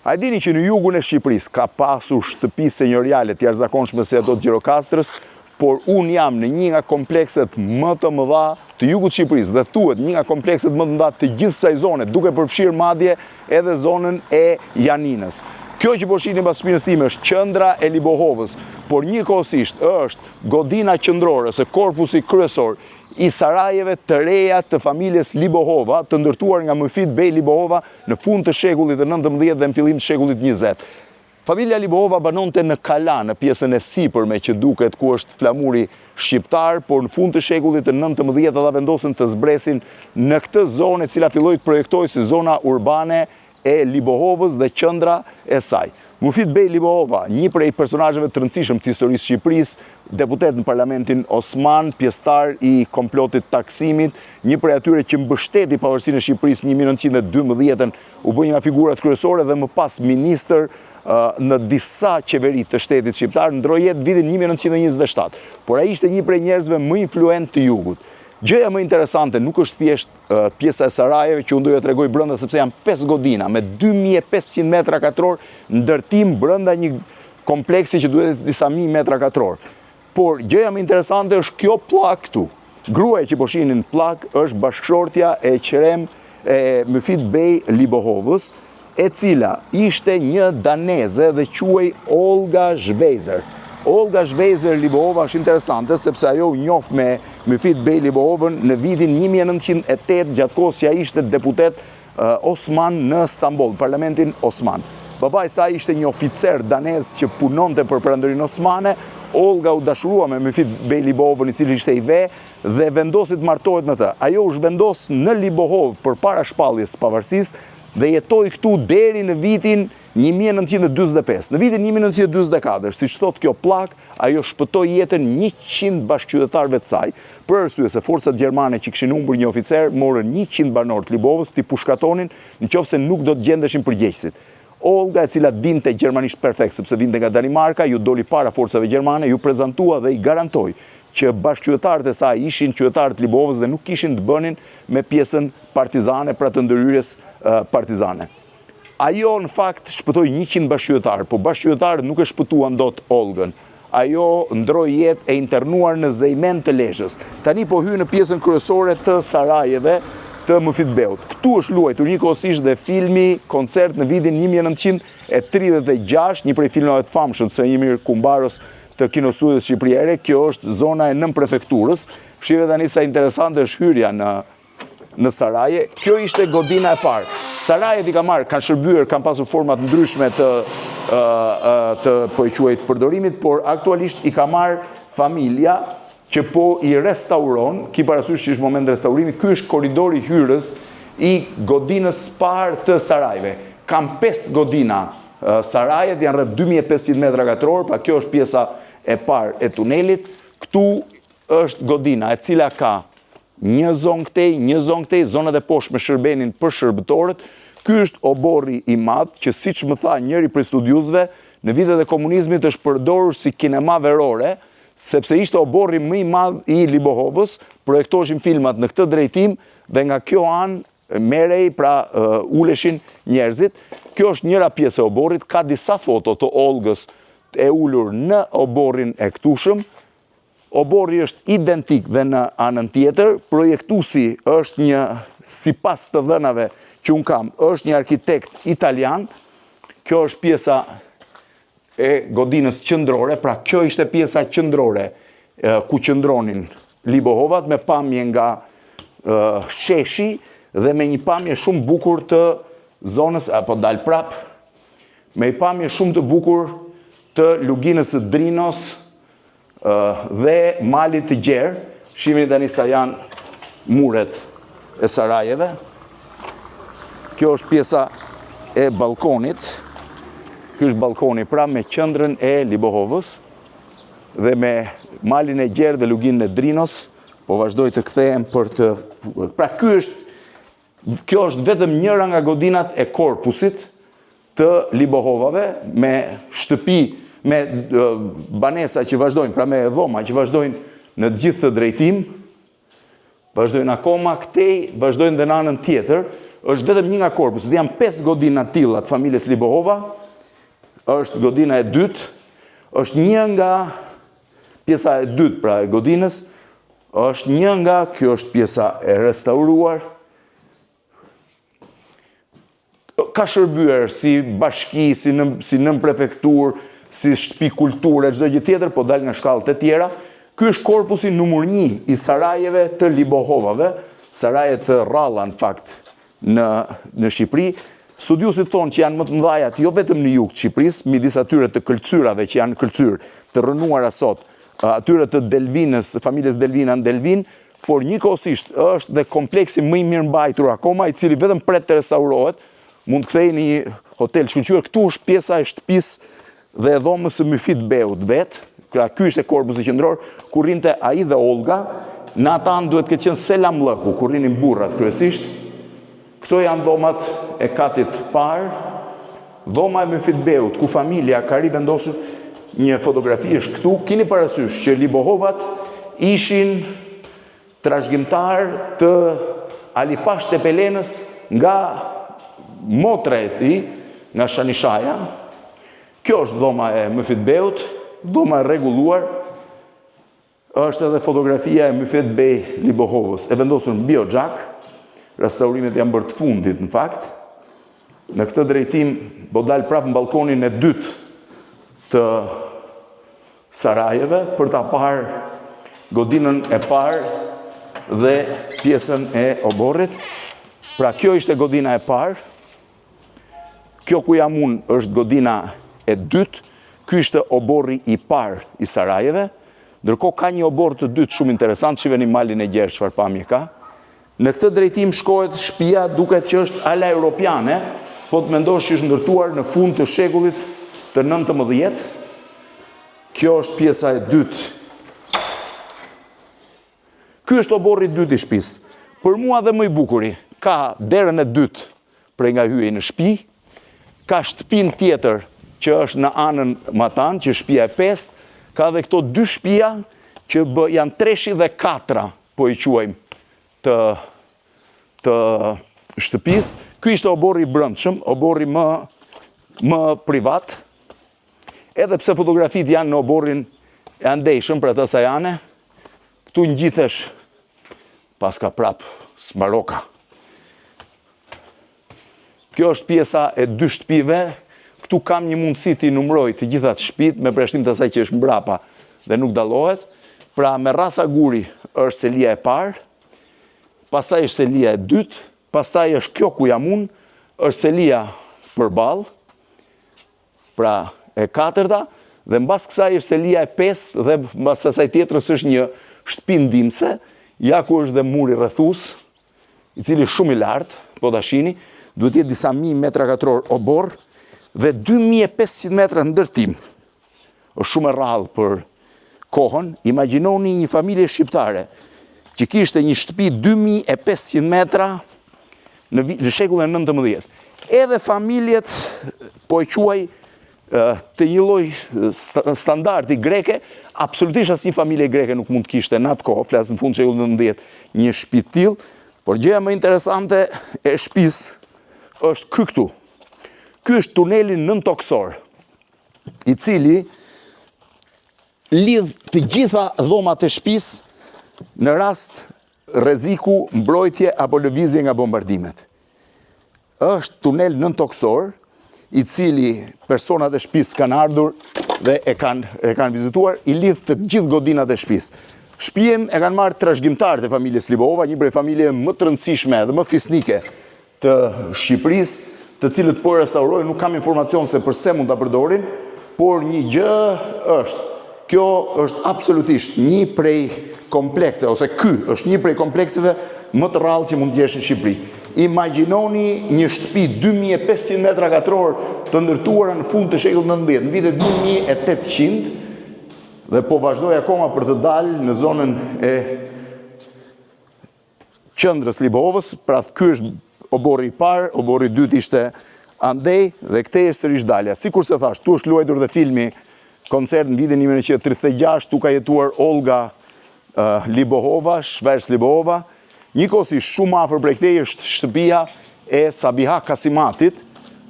A e dini që në jugun e Shqipërisë ka pasur shtëpi senjoriale të jashtëzakonshme se ato të Gjirokastrës, por unë jam në një nga komplekset më të mëdha të jugut të Shqipërisë dhe thuhet një nga komplekset më të mëdha të gjithë kësaj zone, duke përfshirë madje edhe zonën e Janinës. Kjo që po shihni pas shpinës time është qendra e Libohovës, por njëkohësisht është godina qendrore ose korpusi kryesor i sarajeve të reja të familjes Libohova, të ndërtuar nga Mufid Bej Libohova në fund të shekullit të 19 dhe në fillim të shekullit 20. Familja Libohova banonte në Kala, në pjesën e sipërme që duket ku është flamuri shqiptar, por në fund të shekullit të 19 ata vendosën të zbresin në këtë zonë e cila filloi të projektohej si zona urbane e Libohovës dhe qendra e saj. Mufid Bej Libohova, një prej personazheve të rëndësishëm të historisë Shqipërisë, deputet në Parlamentin Osman, pjesëtar i komplotit Taksimit, një prej atyre që mbështeti pavarësinë e Shqipërisë në 1912, u bë një nga figurat kryesore dhe më pas ministër në disa qeveri të shtetit shqiptar, ndroi jetë vitin 1927. Por ai ishte një prej njerëzve më influent të jugut. Gjëja më interesante nuk është thjesht pjesa e sarajeve që unë doja t'rregoj brenda sepse janë 5 godina me 2500 metra katror ndërtim brenda një kompleksi që duhet disa mijë metra katror. Por gjëja më interesante është kjo pllak këtu. Gruaja që po shihni në pllak është bashkëshortja e qerem e Mufid Bej Libohovës, e cila ishte një daneze dhe quhej Olga Zhvezer. Olga Zhvezer Libohova është interesante sepse ajo u njoh me Mufid Bej Libohovën në vitin 1908, gjatë kohës që ai ishte deputet Osman në Stamboll, Parlamentin Osman. Babai i saj ishte një oficer danez që punonte për Perandorinë Osmane. Olga u dashurua me Mufid Bej Libohovën, i cili ishte i ve, dhe vendosi të martohet me të. Ajo u zhvendos në Libohovë përpara shpalljes së pavarësisë dhe jetoi këtu deri në vitin 1945. Në vitin 1944, siç thot kjo pllak, ajo shpëtoi jetën 100 bashkëqytetarëve të saj, për arsye se forcat gjermane që kishin humbur një oficer morën 100 banorë të Libohovës t'i pushkatonin nëse nuk do të gjendeshin përgjegjësit. Olga, e cila dinte gjermanisht perfekt sepse vinte nga Danimarka, ju doli para forcave gjermane, ju prezantua dhe i garantoi që bashkëqytetarët e saj ishin qytetarë të Libohovës dhe nuk kishin të bënin me pjesën partizane, pra të ndërhyrjes partizane. Ajo në fakt shpëtoi 100 bashkëqytetarë, por bashkëqytetarët nuk e shpëtuan dot Olgën. Ajo ndroi jetë e internuar në Zejmen të Lezhës. Tani po hyj në pjesën kryesore të sarajeve të Mufid Beut. Këtu është luajtur njëkohësisht dhe filmi Koncert në vitin 1936, një prej filmave të famshëm të Semir Kumbaros të Kinostudios Shqipëriere. Kjo është zona e nën prefekturës. Shihni tani sa interesante është hyrja në saraje. Kjo ishte godina e parë. Sarajet i kanë shërbyer, kanë pasur forma të ndryshme të po e quaj të përdorimit, por aktualisht i ka marrë familja që po i restauron, ki parasysh që është moment restaurimi. Ky është korridori hyrës i godinës parë të sarajeve. Kam 5 godina sarajet, janë rreth 2500 metra katror, pra kjo është pjesa e parë e tunelit. Këtu është godina e cila ka një zonë këtej, zonat e poshtë me shërbenin për shërbëtorët. Ky është oborri i madh që, siç më tha njëri prej studiuesve, në vitet e komunizmit është përdorur si kinema verore, sepse ishte oborri më i madh i Libohovës, projektoheshin filmat në këtë drejtim dhe nga kjo anë merej, pra uleshin njerëzit. Kjo është njëra pjesë e oborrit, ka disa foto të Olgës e ulur në oborrin e këtushëm. Oborri është identik dhe në anën tjetër. Projektuesi është një, sipas të dhënave që unë kam, është një arkitekt italian. Kjo është pjesa e godinës qendrore, pra kjo ishte pjesa qendrore ku qëndronin Libohovat, me pamje nga sheshi dhe me një pamje shumë bukur të zonës, apo dal prap, me një pamje shumë të bukur të luginës së Drinos dhe malit të gjerë. Shihni tani sa janë muret e sarajeve. Kjo është pjesa e balkonit. Ky është balkoni pra me qendrën e Libohovës dhe me malin e gjerë dhe luginën e Drinos. Po vazhdoj të kthehem për të... Pra kjo është vetëm njëra nga godinat e korpusit të Libohovave, me shtëpi, me banesa që vazhdojnë, pra me dhoma që vazhdojnë në gjithë të drejtim, vazhdojnë akoma këtej, vazhdojnë dhe në anën tjetër. është vetëm një nga korpusi, dhe janë 5 godina tilla të familjes Libohova, është godina e dytë, është një nga pjesa e dytë pra e godinës, është një nga, kjo është pjesa e restauruar, ka shërbyer si bashki, si nën prefektur, si shtëpi kulture, çdo gjë tjetër, po dal nga shkallët e tjera. Ky është korpusi numër 1 i sarajeve të Libohovave, saraje të rralla në fakt në Shqipëri. Studiusit thonë që janë më të mëdhajat jo vetëm në jug të Shqipërisë, midis atyre të këlqyrave që janë këlqyr të rënuara sot, atyre të Delvinës, familjes Delvina në Delvin, por njëkohësisht është dhe kompleksi më i mirë mbajtur akoma, i cili vetëm pret të restaurohet, mund të kthej në një hotel shkëlqyer. Këtu është pjesa e shtëpisë dhe e dhomës së Myfit Beut vet. Pra ky ishte korpusi qendror ku rrinte ai dhe Olga. Në ata anë duhet këtë qenë Selam Llëku, ku rrinin burrat kryesisht. Këto janë dhomat e katit parë. Dhoma e Myfit Beut, ku familja ka rivendosur, një fotografi është këtu. Keni parasysh që Libohovat ishin trashëgimtar të Alipash Tepelenës nga motra e tij, nga Shanishaja. Kjo është dhoma e Myfit Beut, dhoma e rregulluar. Është edhe fotografia e Myfit Bej Libohovës, e vendosur në Bioxhak. Restaurimet janë bërë të fundit në fakt. Në këtë drejtim po dal prapë në balkonin e dytë të sarajeve për ta parë godinën e parë dhe pjesën e oborrit. Pra kjo ishte godina e parë. Kjo ku jam unë është godina e dytë, ky ishte oborri i parë i sarajeve, ndërkohë ka një obor të dytë shumë interesant, shiheni malin e gjerë çfarë pamje ka. Në këtë drejtim shkohet shtëpia, duket që është ala europiane, po të mendosh që është ndërtuar në fund të shekullit të 19. Kjo është pjesa e dytë. Ky është oborri i dytë i shtëpisë. Për mua dhe më i bukuri, ka derën e dytë prej nga hyjja në shtëpi, ka shtëpinë tjetër që është në anën matan, që shtëpia e 5, ka dhe këto 2 shtëpia që janë 3 dhe 4, po i quajmë, të shtëpisë. Ky ishte oborri i brendshëm, oborri më privat. Edhe pse fotografitë janë në oborrin e andejshëm për ata sa janë, këtu ngjitesh paska prap smaroka. Kjo është pjesa e 2 shtëpive. Këtu kam një mundësi të i numëroj të gjithat shtëpit me përshtim të asaj që është mbrapa dhe nuk dallohet. Pra me Rasa Guri është selia e parë, pastaj është selia e dytë, pastaj është kjo ku jam unë, është selia përballë, pra e 4-ta, dhe mbas kësaj është selia e 5 dhe mbas asaj tjetrës është një shtëpi ndihmëse, ja ku është dhe muri rrethues, i cili shumë i lartë, po ta shihni, duhet jetë disa mijë metra katror obor dhe 2500 metra ndërtim. Është shumë e rrallë për kohën. Imagjinoni një familje shqiptare që kishte një shtëpi 2500 metra në shekullin 19. Edhe familjet, po e quaj të një lloj standardi greke, absolutisht asnjë familje greke nuk mund të kishte në atë kohë, flas në fund shekullit 19, një shtëpi të tillë. Por gjëja më interesante e shtëpisë është këtu. Ky është tuneli nëntoksor, i cili lidh të gjitha dhomat e shtëpisë në rast rreziku, mbrojtje apo lëvizje nga bombardimet. Është tunel nëntoksor, i cili personat e shtëpisë kanë ardhur dhe e kanë vizituar, i lidh të gjithë godinat e shtëpisë. Shtëpinë e kanë marrë trashëgimtarët e familjes Libohova, një prej familjeve më të rëndësishme dhe më fisnike të Shqipërisë, të cilët po restaurojnë, nuk kam informacion se përse mund ta përdorin, por një gjë është, kjo është absolutisht një prej komplekse, ose ky është një prej komplekseve më të rrallë që mund të gjesh në Shqipëri. Imagjinoni një shtëpi 2500 metra katror të ndërtuara në fund të shekullit 19, në vitet 1800, dhe po vazhdoj akoma për të dalë në zonën e qendrës Libohovës. Pra ky është oborri i parë, oborri i dytë ishte andej dhe këtej është sërish dalja. Sikur se thash, tu është luajtur dhe filmi koncert në vitin 1936, tu ka jetuar Olga Libohova, Shvers Libohova. Njëkohësisht shumë afër prej këtej është shtëpia e Sabiha Kasimatit,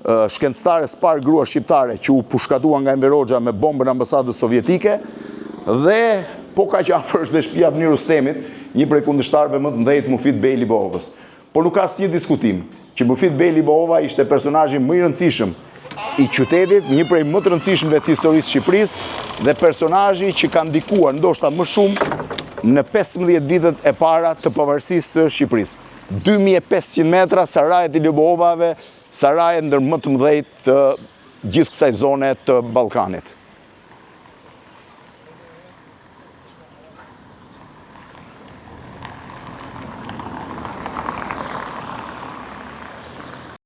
shkencëtare spar grua shqiptare që u pushkatua nga Enver Hoxha me bombën ambasadës sovjetike, dhe po ka që afër është dhe shtëpia e Abni Rustemit, një prej kundërshtarëve më të mëdhenj të Mufit Bey Libohovës. Por nuk ka asnjë diskutim që Mufit Bey Libohova ishte personazhi më i rëndësishëm i qytetit, një prej më të rëndësishmëve të historisë së Shqipërisë dhe personazhi që ka ndikuar ndoshta më shumë në 15 vitet e para të pavarësisë së Shqipërisë. 2500 metra sarajet e Libohovave, sarajet ndër më të mëdhenj të gjithë kësaj zone të Ballkanit.